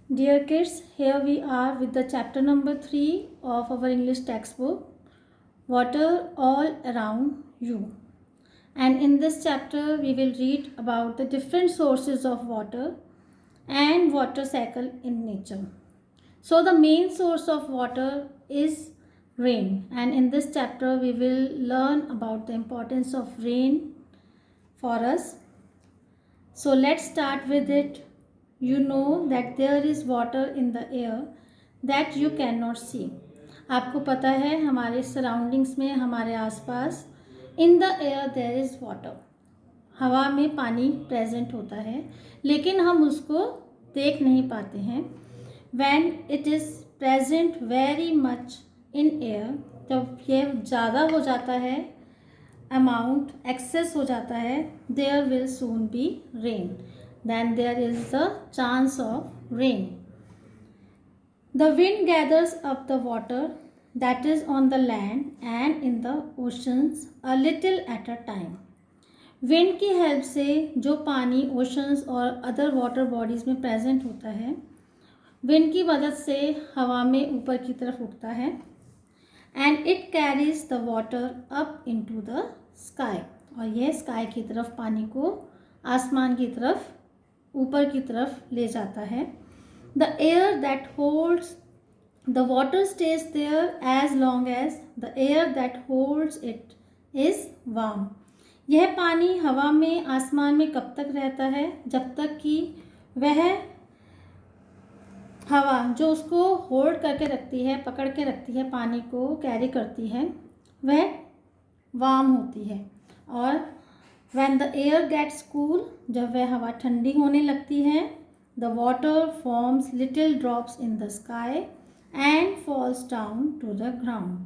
Dear kids, here we are with the chapter number 3 of our English textbook, Water All Around You. And in this chapter, we will read about the different sources of water and water cycle in nature. So, the main source of water is rain, and in this chapter, we will learn about the importance of rain for us. So, let's start with it. You know that there is water in the air that you cannot see. आपको पता है हमारे surroundings में, हमारे आसपास, in the air there is water, हवा में पानी प्रेजेंट होता है, लेकिन हम उसको देख नहीं पाते हैं. When it is present very much in air, जब यह ज़्यादा हो जाता है, अमाउंट एक्सेस हो जाता है, there will soon be rain. Then there is the chance of rain. The wind gathers up the water that is on the land and in the oceans a little at a time. Wind की help से जो पानी oceans और other water bodies में present होता है, wind की मदद से हवा में ऊपर की तरफ उठता है, and it carries the water up into the sky, और यह स्काई की तरफ पानी को आसमान की तरफ ऊपर की तरफ ले जाता है. The air that holds the water stays there as long as the air that holds it is warm. यह पानी हवा में, आसमान में कब तक रहता है? जब तक कि वह हवा जो उसको होल्ड करके रखती है, पकड़ के रखती है, पानी को कैरी करती है, वह वार्म होती है. और When the air gets cool, जब वह हवा ठंडी होने लगती है, the water forms little drops in the sky and falls down to the ground.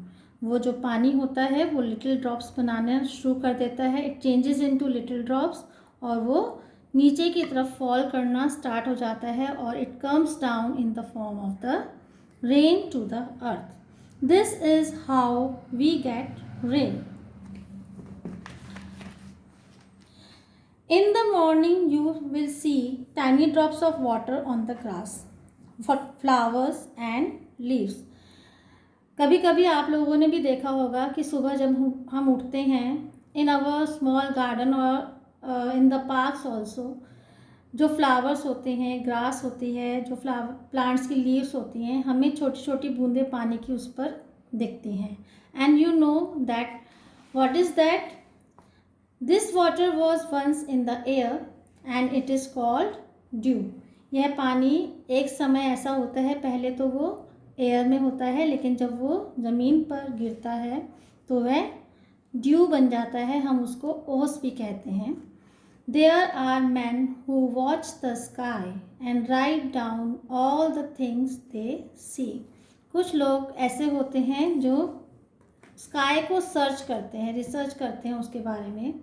वो जो पानी होता है वो little drops बनाना शुरू कर देता है. It changes into little drops और वो नीचे की तरफ fall करना स्टार्ट हो जाता है, और it comes down in the form of the rain to the earth. This is how we get rain. In the morning, you will see tiny drops of water on the grass, for flowers and leaves. कभी कभी आप लोगों ने भी देखा होगा कि सुबह जब हम उठते हैं, इन आवर स्मॉल गार्डन और इन द पार्क्स ऑल्सो, जो फ्लावर्स होते हैं, ग्रास होती है, जो प्लांट्स की लीव्स होती हैं, हमें छोटी छोटी बूंदें पानी की उस पर दिखती हैं. And you know that what is that? This water was once in the air and it is called dew. यह पानी एक समय ऐसा होता है, पहले तो वो एयर में होता है, लेकिन जब वो ज़मीन पर गिरता है तो वह ड्यू बन जाता है. हम उसको ओस भी कहते हैं. There are men who watch the sky and write down all the things they see. कुछ लोग ऐसे होते हैं जो स्काई को सर्च करते हैं, रिसर्च करते हैं उसके बारे में.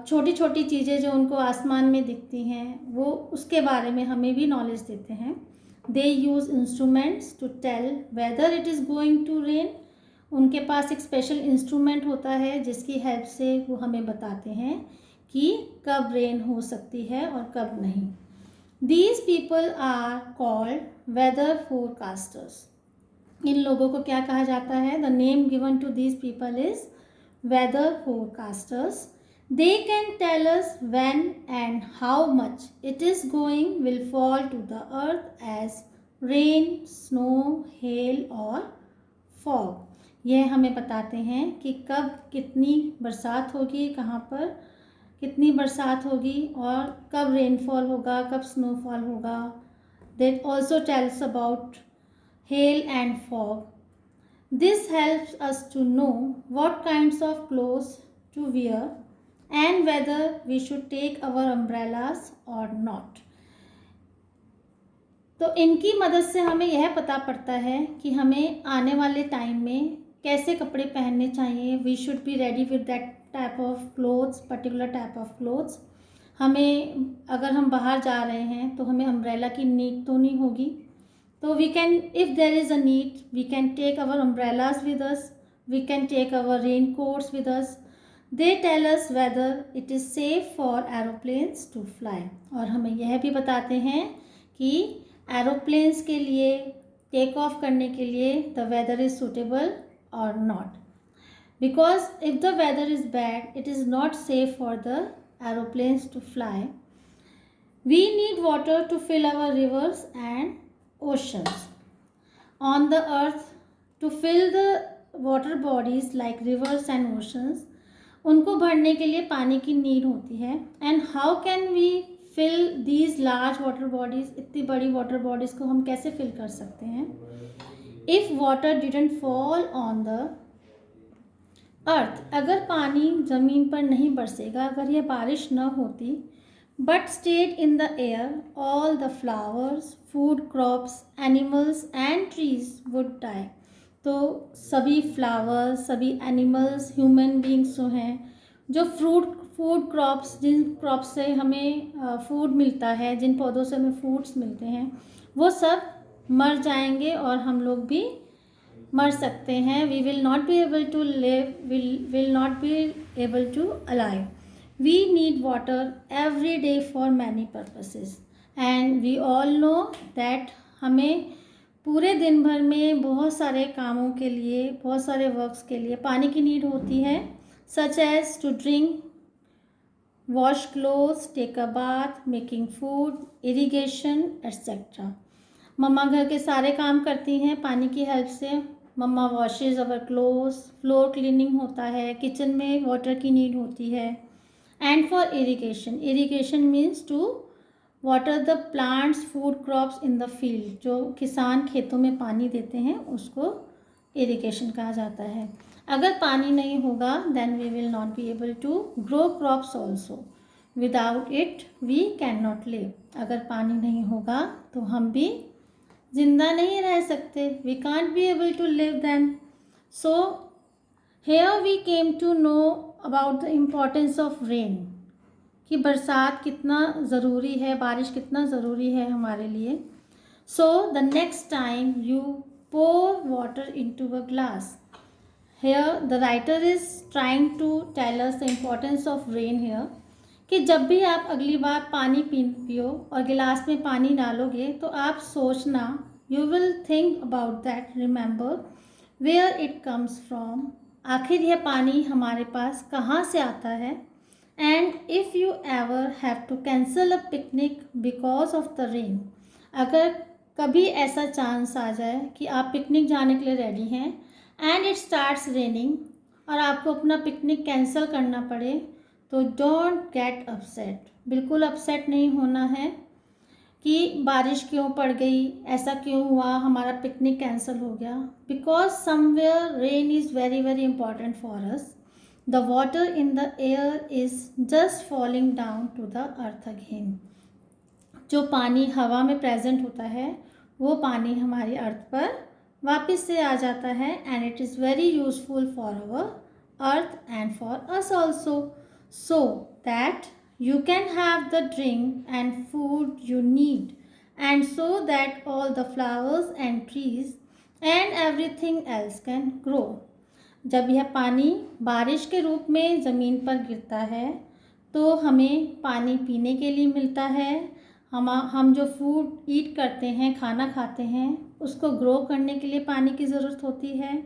छोटी छोटी चीज़ें जो उनको आसमान में दिखती हैं, वो उसके बारे में हमें भी नॉलेज देते हैं. They use instruments to tell whether it is going to rain. उनके पास एक स्पेशल इंस्ट्रूमेंट होता है जिसकी हेल्प से वो हमें बताते हैं कि कब रेन हो सकती है और कब नहीं. These people are called weather forecasters. इन लोगों को क्या कहा जाता है? The name given to these people is weather forecasters. They can tell us when and how much it is will fall to the earth as rain, snow, hail or fog. यह हमें बताते हैं कि कब कितनी बरसात होगी, कहाँ पर कितनी बरसात होगी, और कब रेनफॉल होगा, कब स्नोफॉल होगा. They also tells about hail and fog. This helps us to know what kinds of clothes to wear and whether we should take our umbrellas or not. तो इनकी मदद से हमें यह पता पड़ता है कि हमें आने वाले टाइम में कैसे कपड़े पहनने चाहिए. We should be ready with that type of clothes, particular type of clothes. हमें अगर हम बाहर जा रहे हैं तो हमें अम्ब्रेला की नीड तो नहीं होगी, तो we can, if there is a need, we can take our umbrellas with us, we can take our raincoats with us. They tell us whether it is safe for aeroplanes to fly. और हमें यह भी बताते हैं कि aeroplanes के लिए take off करने के लिए द वेदर इज़ सूटेबल और not, because if the weather is bad it is not safe for the aeroplanes to fly. We need water to fill our rivers and oceans. On the earth, to fill the water bodies like rivers and oceans, उनको भरने के लिए पानी की need होती है. And how can we fill these large water bodies? इतनी बड़ी water bodies को हम कैसे fill कर सकते हैं? If water didn't fall on the earth, अगर पानी ज़मीन पर नहीं बरसेगा, अगर यह बारिश न होती, but stayed in the air, all the flowers, food crops, animals and trees would die. तो सभी फ्लावर्स, सभी एनिमल्स, ह्यूमन बींग्स जो हैं, जो फूड क्रॉप्स, जिन क्रॉप्स से हमें फूड मिलता है, जिन पौधों से हमें फूड्स मिलते हैं, वो सब मर जाएंगे और हम लोग भी मर सकते हैं. We will not be able to live, will not be able to alive. We need water every day for many purposes and we all know that हमें पूरे दिन भर में बहुत सारे कामों के लिए, बहुत सारे वर्क्स के लिए पानी की नीड होती है, such as to drink, wash clothes, take a bath, making food, irrigation etc. मम्मा घर के सारे काम करती हैं पानी की हेल्प से. मम्मा वॉशेज अवर क्लोथ्स, फ्लोर क्लीनिंग होता है, किचन में वाटर की नीड होती है. And for irrigation, irrigation means to water the plants, food crops in the field. जो किसान खेतों में पानी देते हैं उसको irrigation कहा जाता है. अगर पानी नहीं होगा then we will not be able to grow crops also. Without it we cannot live. अगर पानी नहीं होगा तो हम भी जिंदा नहीं रह सकते. We can't be able to live then. So here we came to know about the importance of rain, कि बरसात कितना ज़रूरी है, बारिश कितना ज़रूरी है हमारे लिए. So the next time you pour water into a glass, here the writer is trying to tell us the importance of rain here, कि जब भी आप अगली बार पानी पियो और गिलास में पानी डालोगे तो आप सोचना, you will think about that, remember where it comes from, आखिर यह पानी हमारे पास कहाँ से आता है. And if you ever have to cancel a picnic because of the rain, अगर कभी ऐसा चांस आ जाए कि आप पिकनिक जाने के लिए रेडी हैं एंड इट स्टार्ट्स रेनिंग और आपको अपना पिकनिक कैंसिल करना पड़े, तो डोंट गेट अपसेट. बिल्कुल अपसेट नहीं होना है कि बारिश क्यों पड़ गई, ऐसा क्यों हुआ, हमारा पिकनिक कैंसिल हो गया. Because somewhere rain is very very important for us. The water in the air is just falling down to the earth again. जो पानी हवा में प्रेजेंट होता है वो पानी हमारी अर्थ पर वापस से आ जाता है and it is very useful for our earth and for us also, so that you can have the drink and food you need and so that all the flowers and trees and everything else can grow. जब यह पानी बारिश के रूप में ज़मीन पर गिरता है तो हमें पानी पीने के लिए मिलता है. हम जो फूड ईट करते हैं, खाना खाते हैं, उसको ग्रो करने के लिए पानी की ज़रूरत होती है.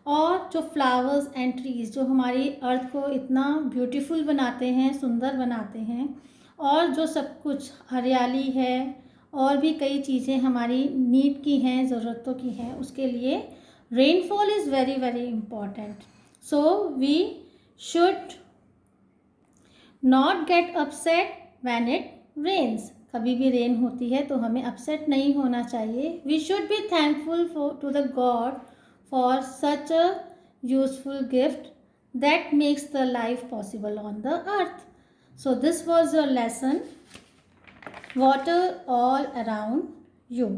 और जो फ्लावर्स एंड ट्रीज़ जो हमारी अर्थ को इतना ब्यूटीफुल बनाते हैं, सुंदर बनाते हैं, और जो सब कुछ हरियाली है और भी कई चीज़ें हमारी नीड की हैं, ज़रूरतों की हैं, उसके लिए rainfall is very very important. So we should not get upset when it rains. कभी भी रेन होती है तो हमें अपसेट नहीं होना चाहिए. We should be thankful to the god for such a useful gift that makes the life possible on the earth. So this was your lesson, water all around you.